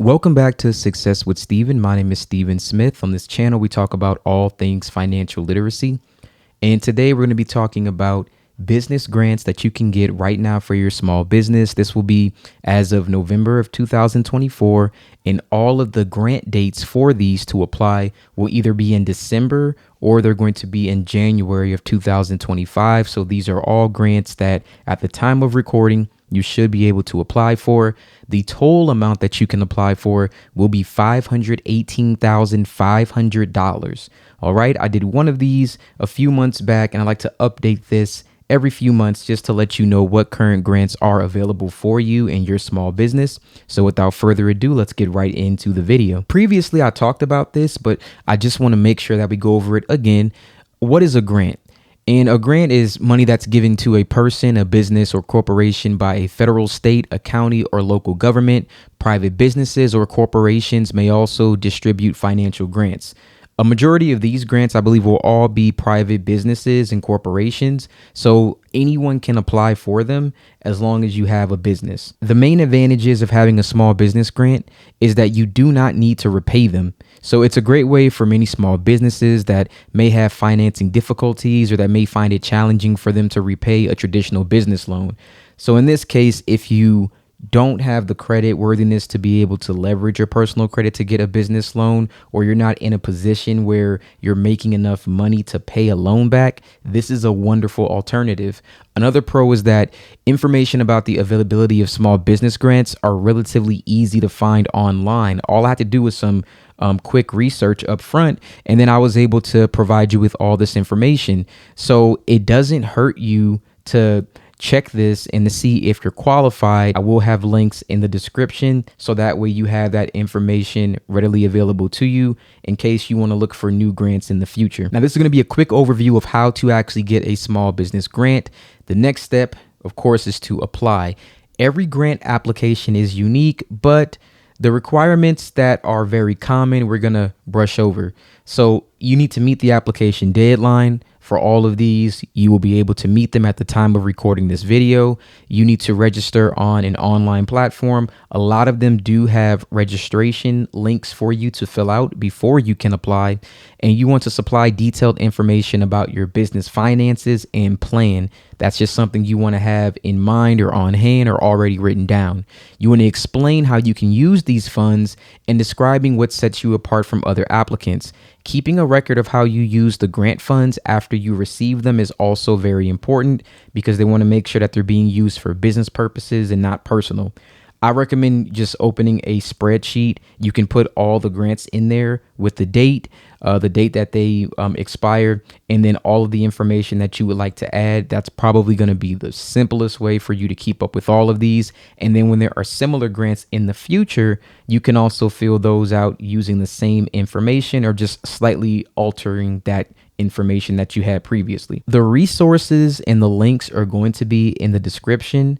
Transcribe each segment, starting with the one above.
Welcome back to Success with Steven. My name is Steven Smith. On this channel, we talk about all things financial literacy. And today we're going to be talking about business grants that you can get right now for your small business. This will be as of November of 2024. And all of the grant dates for these to apply will either be in December or they're going to be in January of 2025. So these are all grants that at the time of recording, you should be able to apply for. The total amount that you can apply for will be $518,500. All right. I did one of these a few months back, and I like to update this every few months just to let you know what current grants are available for you in your small business. So without further ado, let's get right into the video. Previously, I talked about this, but I just want to make sure that we go over it again. What is a grant? And a grant is money that's given to a person, a business, or corporation by a federal, state, a county, or local government. Private businesses or corporations may also distribute financial grants. A majority of these grants, I believe, will all be private businesses and corporations. So anyone can apply for them as long as you have a business. The main advantages of having a small business grant is that you do not need to repay them. So it's a great way for many small businesses that may have financing difficulties or that may find it challenging for them to repay a traditional business loan. So in this case, if you don't have the credit worthiness to be able to leverage your personal credit to get a business loan, or you're not in a position where you're making enough money to pay a loan back, this is a wonderful alternative. Another pro is that information about the availability of small business grants are relatively easy to find online. All I had to do was some quick research up front, and then I was able to provide you with all this information. So it doesn't hurt you to check this and to see if you're qualified. I will have links in the description so that way you have that information readily available to you in case you want to look for new grants in the future. Now, this is going to be a quick overview of how to actually get a small business grant. The next step, of course, is to apply. Every grant application is unique, but the requirements that are very common, we're going to brush over. So you need to meet the application deadline. For all of these, you will be able to meet them at the time of recording this video. You need to register on an online platform. A lot of them do have registration links for you to fill out before you can apply. And you want to supply detailed information about your business finances and plan. That's just something you want to have in mind or on hand or already written down. You want to explain how you can use these funds and describing what sets you apart from other applicants. Keeping a record of how you use the grant funds after you receive them is also very important because they want to make sure that they're being used for business purposes and not personal. I recommend just opening a spreadsheet. You can put all the grants in there with the date that they expire, and then all of the information that you would like to add. That's probably going to be the simplest way for you to keep up with all of these. And then when there are similar grants in the future, you can also fill those out using the same information or just slightly altering that information that you had previously. The resources and the links are going to be in the description.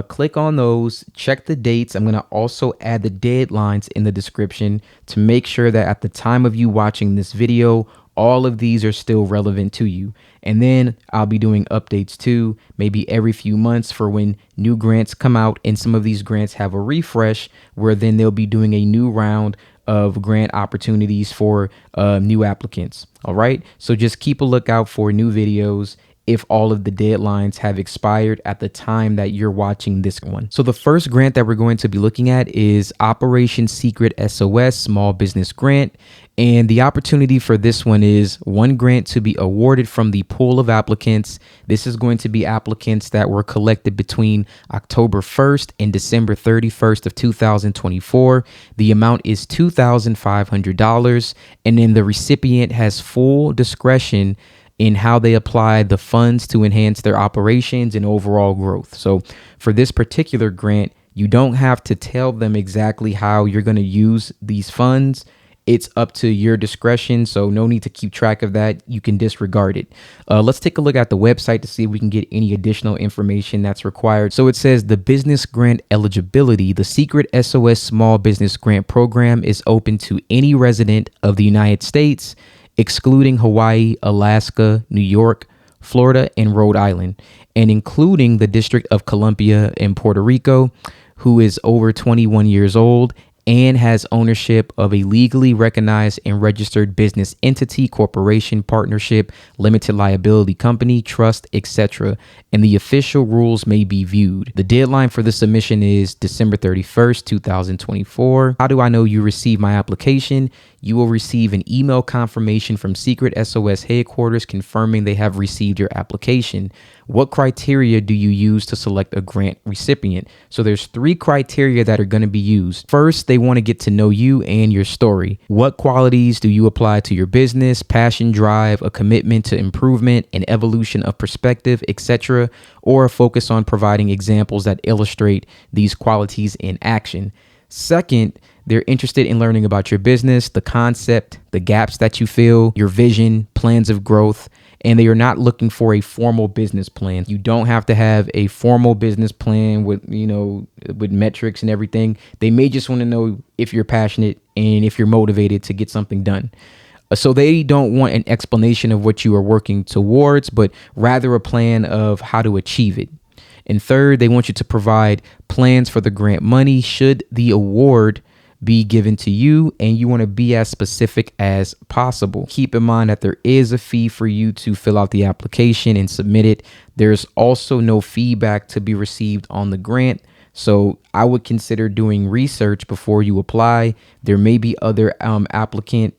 Click on those, check the dates. I'm going to also add the deadlines in the description to make sure that at the time of you watching this video, all of these are still relevant to you. And then I'll be doing updates too, maybe every few months for when new grants come out, and some of these grants have a refresh where then they'll be doing a new round of grant opportunities for new applicants. All right. So just keep a lookout for new videos if all of the deadlines have expired at the time that you're watching this one. So the first grant that we're going to be looking at is Operation SecretSOS Small Business Grant. And the opportunity for this one is one grant to be awarded from the pool of applicants. This is going to be applicants that were collected between October 1st and December 31st of 2024. The amount is $2,500, and then the recipient has full discretion in how they apply the funds to enhance their operations and overall growth. So for this particular grant, you don't have to tell them exactly how you're going to use these funds. It's up to your discretion, so no need to keep track of that. You can disregard it. Let's take a look at the website to see if we can get any additional information that's required. So it says the business grant eligibility. The SecretSOS Small Business Grant Program is open to any resident of the United States, excluding Hawaii, Alaska, New York, Florida, and Rhode Island, and including the District of Columbia and Puerto Rico, who is over 21 years old and has ownership of a legally recognized and registered business entity, corporation, partnership, limited liability company, trust, etc. And the official rules may be viewed. The deadline for the submission is December 31st, 2024. How do I know you received my application? You will receive an email confirmation from SecretSOS headquarters confirming they have received your application. What criteria do you use to select a grant recipient? So there's 3 criteria that are going to be used. First, they want to get to know you and your story. What qualities do you apply to your business? Passion, drive, a commitment to improvement, an evolution of perspective, etc., or a focus on providing examples that illustrate these qualities in action. Second, they're interested in learning about your business, the concept, the gaps that you feel, your vision, plans of growth, and they are not looking for a formal business plan. You don't have to have a formal business plan with metrics and everything. They may just want to know if you're passionate and if you're motivated to get something done. So they don't want an explanation of what you are working towards, but rather a plan of how to achieve it. And third, they want you to provide plans for the grant money should the award be given to you, and you want to be as specific as possible. Keep in mind that there is a fee for you to fill out the application and submit it. There's also no feedback to be received on the grant. So I would consider doing research before you apply. There may be other applicant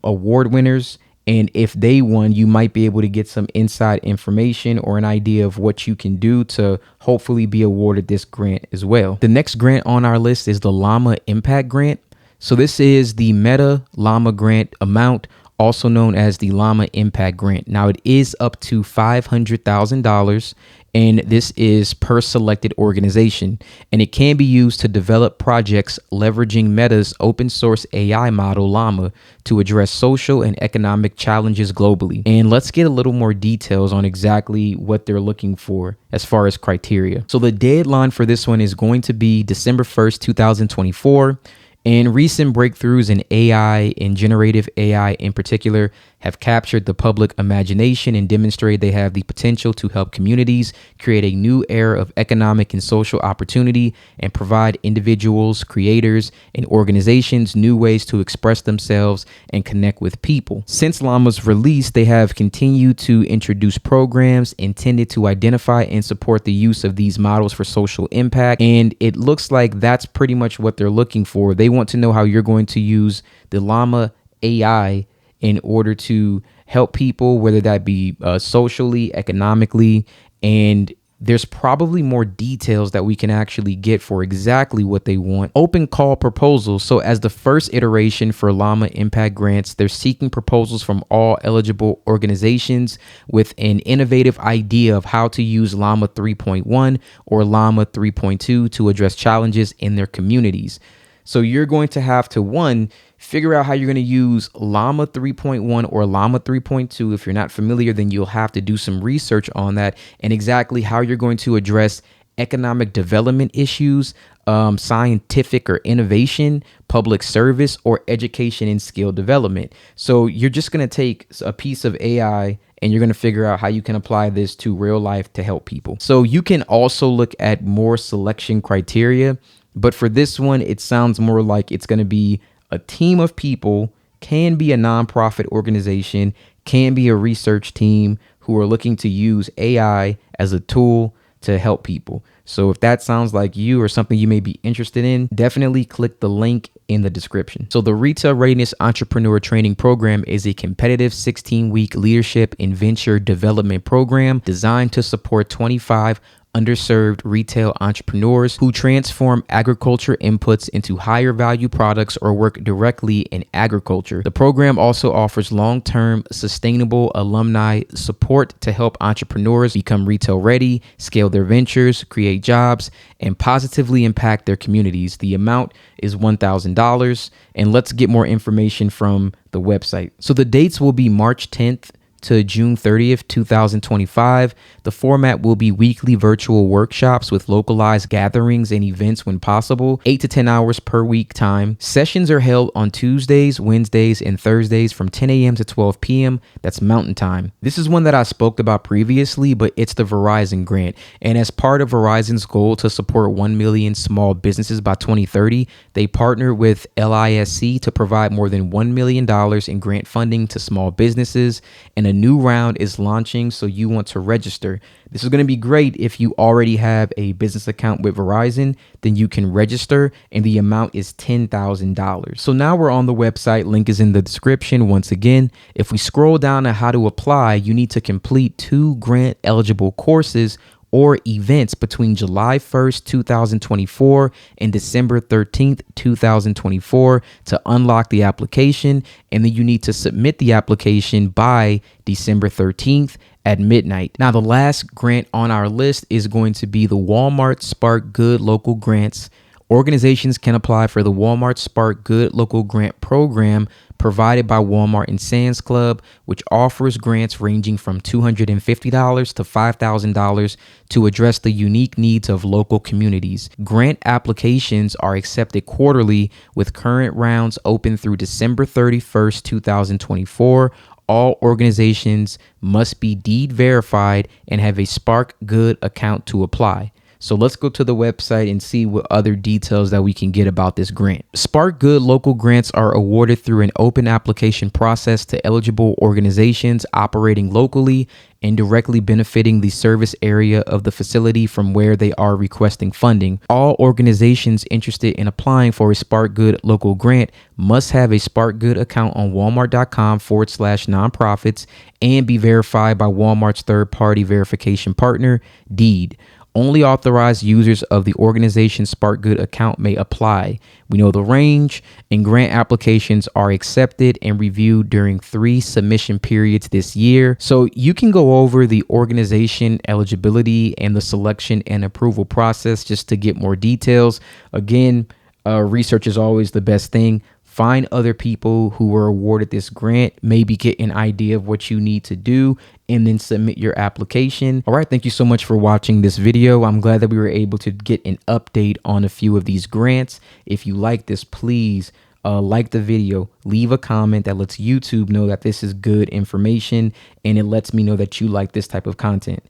award winners, and if they won, you might be able to get some inside information or an idea of what you can do to hopefully be awarded this grant as well. The next grant on our list is the Llama Impact Grant. So this is the Meta Llama Grant amount, also known as the Llama Impact Grant. Now it is up to $500,000, and this is per selected organization, and it can be used to develop projects leveraging Meta's open source AI model Llama to address social and economic challenges globally. And let's get a little more details on exactly what they're looking for as far as criteria. So the deadline for this one is going to be December 1st, 2024. And recent breakthroughs in AI and generative AI in particular have captured the public imagination and demonstrated they have the potential to help communities create a new era of economic and social opportunity and provide individuals, creators, and organizations new ways to express themselves and connect with people. Since Llama's release, they have continued to introduce programs intended to identify and support the use of these models for social impact. And it looks like that's pretty much what they're looking for. They want to know how you're going to use the Llama AI in order to help people, whether that be socially, economically, and there's probably more details that we can actually get for exactly what they want. Open call proposals. So as the first iteration for Llama Impact Grants, they're seeking proposals from all eligible organizations with an innovative idea of how to use Llama 3.1 or Llama 3.2 to address challenges in their communities. So you're going to have to, one, figure out how you're going to use Llama 3.1 or Llama 3.2. If you're not familiar, then you'll have to do some research on that and exactly how you're going to address economic development issues, scientific or innovation, public service, or education and skill development. So you're just going to take a piece of AI and you're going to figure out how you can apply this to real life to help people. So you can also look at more selection criteria. But for this one, it sounds more like it's going to be a team of people, can be a nonprofit organization, can be a research team who are looking to use AI as a tool to help people. So if that sounds like you or something you may be interested in, definitely click the link in the description. So the Retail Readiness Entrepreneur Training Program is a competitive 16-week leadership and venture development program designed to support 25 underserved retail entrepreneurs who transform agriculture inputs into higher value products or work directly in agriculture. The program also offers long-term sustainable alumni support to help entrepreneurs become retail ready, scale their ventures, create jobs, and positively impact their communities. The amount is $1,000, and let's get more information from the website. So the dates will be March 10th to June 30th, 2025. The format will be weekly virtual workshops with localized gatherings and events when possible, 8 to 10 hours per week time. Sessions are held on Tuesdays, Wednesdays, and Thursdays from 10 a.m. to 12 p.m. That's Mountain Time. This is one that I spoke about previously, but it's the Verizon grant. And as part of Verizon's goal to support 1 million small businesses by 2030, they partnered with LISC to provide more than $1 million in grant funding to small businesses. And a new round is launching, so you want to register. This is going to be great if you already have a business account with Verizon, then you can register, and the amount is $10,000. So now we're on the website. Link is in the description. Once again, if we scroll down to how to apply, you need to complete 2 grant eligible courses or events between July 1st, 2024 and December 13th, 2024 to unlock the application. And then you need to submit the application by December 13th at midnight. Now, the last grant on our list is going to be the Walmart Spark Good Local Grants. Organizations can apply for the Walmart Spark Good Local Grant Program provided by Walmart and Sam's Club, which offers grants ranging from $250 to $5,000 to address the unique needs of local communities. Grant applications are accepted quarterly, with current rounds open through December 31st, 2024. All organizations must be deed verified and have a Spark Good account to apply. So let's go to the website and see what other details that we can get about this grant. Spark Good local grants are awarded through an open application process to eligible organizations operating locally and directly benefiting the service area of the facility from where they are requesting funding. All organizations interested in applying for a Spark Good local grant must have a Spark Good account on walmart.com/nonprofits and be verified by Walmart's third-party verification partner, Deed. Only authorized users of the organization's Spark Good account may apply. We know the range, and grant applications are accepted and reviewed during 3 submission periods this year. So you can go over the organization eligibility and the selection and approval process just to get more details. Again, research is always the best thing. Find other people who were awarded this grant, maybe get an idea of what you need to do, and then submit your application. All right, thank you so much for watching this video. I'm glad that we were able to get an update on a few of these grants. If you like this, please like the video, leave a comment that lets YouTube know that this is good information, and it lets me know that you like this type of content.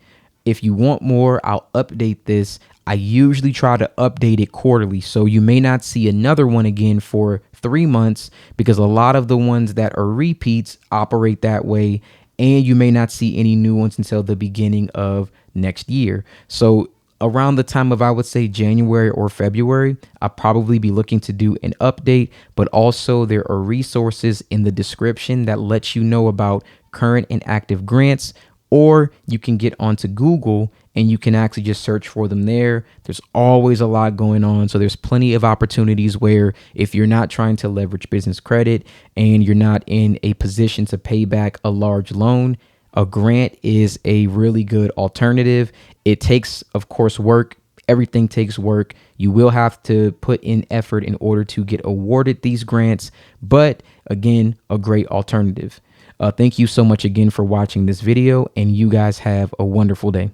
If you want more, I'll update this. I usually try to update it quarterly, so you may not see another one again for 3 months because a lot of the ones that are repeats operate that way, and you may not see any new ones until the beginning of next year. So around the time of, I would say, January or February, I'll probably be looking to do an update, but also there are resources in the description that let you know about current and active grants, or you can get onto Google and you can actually just search for them there. There's always a lot going on. So there's plenty of opportunities where if you're not trying to leverage business credit and you're not in a position to pay back a large loan, a grant is a really good alternative. It takes, of course, work. Everything takes work. You will have to put in effort in order to get awarded these grants. But again, a great alternative. Thank you so much again for watching this video, and you guys have a wonderful day.